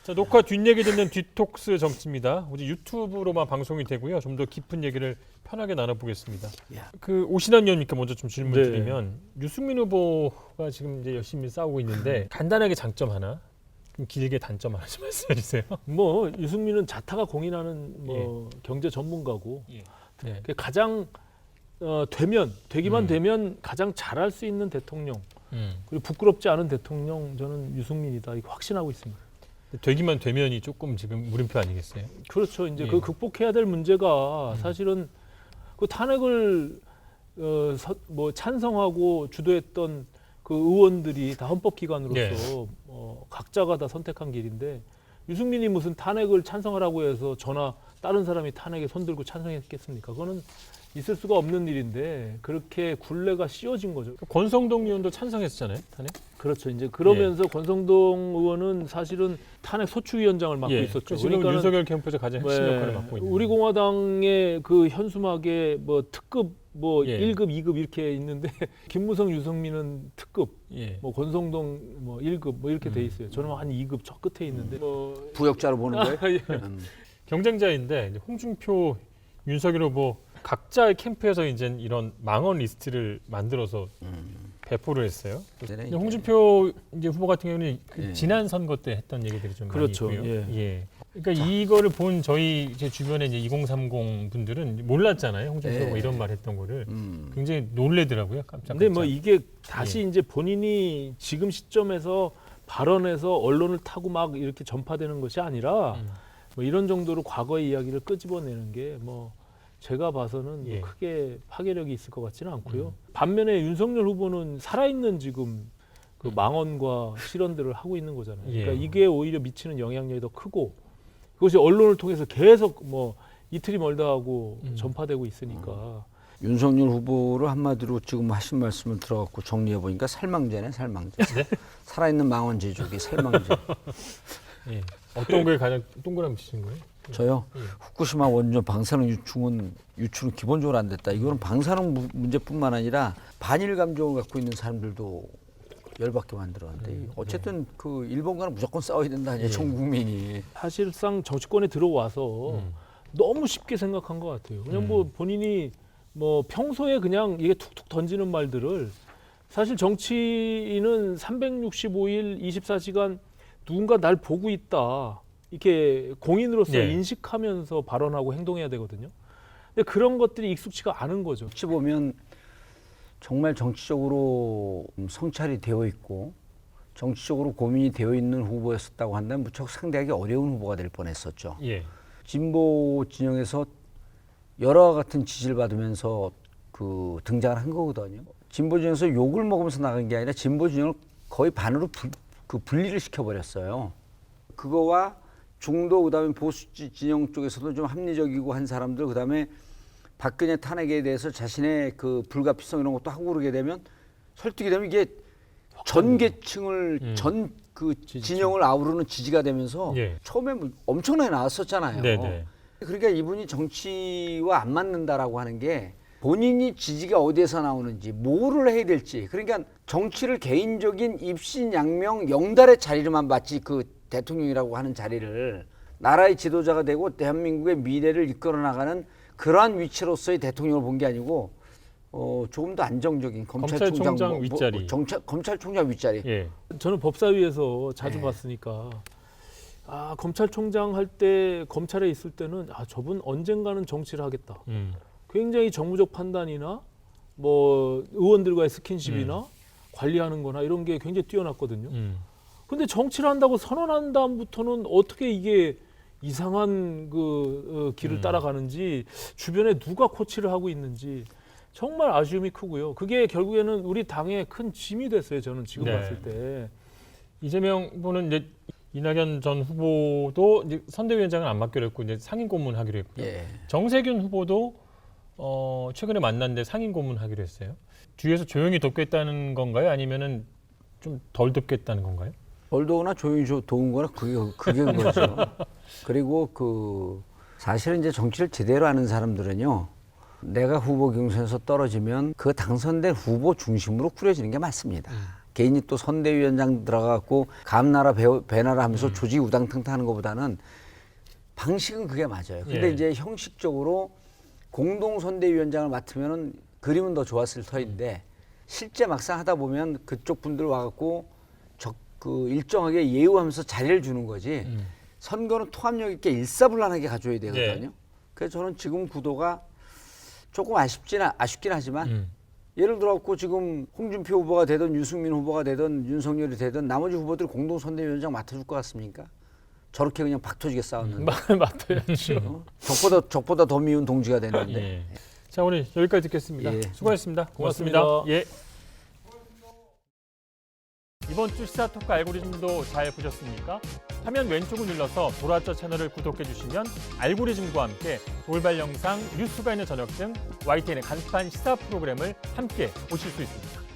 자, 녹화 뒷얘기 듣는 디톡스 정치입니다. 오직 유튜브로만 방송이 되고요. 좀 더 깊은 얘기를 편하게 나눠보겠습니다. 야. 그 오신환 의원님께 먼저 좀 질문 네. 드리면 유승민 후보가 지금 이제 열심히 싸우고 있는데 간단하게 장점 하나, 좀 길게 단점 하나 좀 말씀해 주세요. 뭐 유승민은 자타가 공인하는 뭐 경제 전문가고 네. 그 가장 되기만 되면 가장 잘할 수 있는 대통령 그리고 부끄럽지 않은 대통령 저는 유승민이다 이거 확신하고 있습니다. 되기만 되면이 조금 지금 물음표 아니겠어요? 그렇죠. 이제 예. 그 극복해야 될 문제가 사실은 그 탄핵을 뭐 찬성하고 주도했던 그 의원들이 다 헌법기관으로서 각자가 다 선택한 길인데 유승민이 무슨 탄핵을 찬성하라고 해서 저나 다른 사람이 탄핵에 손들고 찬성했겠습니까? 그거는 있을 수가 없는 일인데 그렇게 굴레가 씌워진 거죠. 권성동 의원도 찬성했잖아요, 탄핵. 그렇죠. 이제 그러면서 권성동 의원은 사실은 탄핵 소추위원장을 맡고 있었죠. 지금 그러니까는 윤석열 캠프에서 가장 핵심 역할을 맡고 있는. 우리 공화당의 그 현수막에 뭐 특급 뭐 예. 1급, 2급 이렇게 있는데 김무성, 유승민은 특급, 예. 뭐 권성동 뭐 1급 뭐 이렇게 돼 있어요. 저는 한 2급 저 끝에 있는데 뭐 부역자로 보는 거예요? 예. 경쟁자인데 이제 홍준표, 윤석열 후보 각자의 캠프에서 이제 이런 망언 리스트를 만들어서 배포를 했어요. 근데 홍준표 이제 후보 같은 경우는 그 예. 지난 선거 때 했던 얘기들이 좀 그렇죠. 많이 있고요. 예. 그러니까 이거를 본 저희 제 주변에 이제 2030 분들은 몰랐잖아요. 홍준표 후보가 예. 이런 말 했던 거를 굉장히 놀래더라고요. 깜짝. 근데 뭐 이게 다시 이제 본인이 지금 시점에서 발언해서 언론을 타고 막 이렇게 전파되는 것이 아니라 뭐 이런 정도로 과거의 이야기를 끄집어내는 게 뭐 제가 봐서는 뭐 예. 크게 파괴력이 있을 것 같지는 않고요. 반면에 윤석열 후보는 살아있는 지금 그 망언과 실언들을 하고 있는 거잖아요. 예. 그러니까 이게 오히려 미치는 영향력이 더 크고 그것이 언론을 통해서 계속 뭐 이틀이 멀다 하고 전파되고 있으니까 윤석열 후보를 한마디로 지금 하신 말씀을 들어갖고 정리해 보니까 살망제네, 살망제. 네? 살아있는 망원 제조기 살망제. 예. 어떤 거에 가장 동그라미 치신 거예요? 저요. 후쿠시마 원전 방사능 유출은 기본적으로 안 됐다. 이거는 방사능 문제뿐만 아니라 반일 감정을 갖고 있는 사람들도 열받게 만들었는데 어쨌든 그 일본과는 무조건 싸워야 된다. 이제 전 국민이. 사실상 정치권에 들어와서 너무 쉽게 생각한 것 같아요. 그냥 뭐 본인이 뭐 평소에 그냥 이게 툭툭 던지는 말들을 사실 정치인은 365일 24시간 누군가 날 보고 있다. 이렇게 공인으로서 네. 인식하면서 발언하고 행동해야 되거든요. 근데 그런 것들이 익숙치가 않은 거죠. 어찌 보면 정말 정치적으로 성찰이 되어 있고 정치적으로 고민이 되어 있는 후보였었다고 한다면 무척 상대하기 어려운 후보가 될 뻔했었죠. 예. 진보 진영에서 여러 같은 지지를 받으면서 그 등장을 한 거거든요. 진보 진영에서 욕을 먹으면서 나간 게 아니라 진보 진영을 거의 반으로 분리를 시켜버렸어요. 그거와 중도 그다음에 보수 진영 쪽에서도 좀 합리적이고 한 사람들 그다음에 박근혜 탄핵에 대해서 자신의 그 불가피성 이런 것도 하고 그러게 되면 설득이 되면 이게 전 계층을 전 그 진영을 아우르는 지지가 되면서 예. 처음에 뭐 엄청나게 나왔었잖아요. 네네. 그러니까 이분이 정치와 안 맞는다라고 하는 게 본인이 지지가 어디에서 나오는지 뭐를 해야 될지 그러니까 정치를 개인적인 입신양명 영달의 자리로만 봤지 그 대통령이라고 하는 자리를 나라의 지도자가 되고 대한민국의 미래를 이끌어 나가는 그러한 위치로서의 대통령을 본 게 아니고 조금 더 안정적인 검찰총장 윗자리. 검찰총장 윗자리. 예. 저는 법사위에서 자주 네. 봤으니까 검찰총장 할 때 검찰에 있을 때는 저분 언젠가는 정치를 하겠다. 굉장히 정무적 판단이나 뭐 의원들과의 스킨십이나 관리하는 거나 이런 게 굉장히 뛰어났거든요. 근데 정치를 한다고 선언한 다음부터는 어떻게 이게 이상한 그 길을 따라가는지 주변에 누가 코치를 하고 있는지 정말 아쉬움이 크고요. 그게 결국에는 우리 당의 큰 짐이 됐어요. 저는 지금 네. 봤을 때. 이재명 후보는 이제 이낙연 전 후보도 이제 선대위원장을 안 맡기로 했고 이제 상임 고문하기로 했고요. 예. 정세균 후보도 최근에 만났는데 상임 고문하기로 했어요. 뒤에서 조용히 돕겠다는 건가요? 아니면은 좀 덜 돕겠다는 건가요? 얼도나 조용히 도운 거나 그게 그거죠. 그리고 그 사실은 이제 정치를 제대로 하는 사람들은요. 내가 후보 경선에서 떨어지면 그 당선된 후보 중심으로 꾸려지는 게 맞습니다. 개인이 또 선대위원장 들어가고 감나라 배나라 하면서 조직이 우당탕탕하는 것보다는 방식은 그게 맞아요. 근데 예. 이제 형식적으로 공동 선대위원장을 맡으면은 그림은 더 좋았을 터인데 실제 막상 하다 보면 그쪽 분들 와갖고 그 일정하게 예우하면서 자리를 주는 거지. 선거는 통합력 있게 일사불란하게 가져야 되거든요. 예. 그래서 저는 지금 구도가 조금 아쉽긴 하지만 예를 들어갖고 지금 홍준표 후보가 되든 유승민 후보가 되든 윤석열이 되든 나머지 후보들 공동 선대위원장 맡아줄 것 같습니까? 저렇게 그냥 박터지게 싸웠는데 맡아야죠. 적보다 더 미운 동지가 되는데. 예. 자, 오늘 여기까지 듣겠습니다. 예. 수고하셨습니다. 고맙습니다. 고맙습니다. 예. 이번 주 시사토크 알고리즘도 잘 보셨습니까? 화면 왼쪽을 눌러서 돌아저 채널을 구독해 주시면 알고리즘과 함께 돌발 영상, 뉴스가 있는 저녁 등 YTN의 간판 시사 프로그램을 함께 보실 수 있습니다.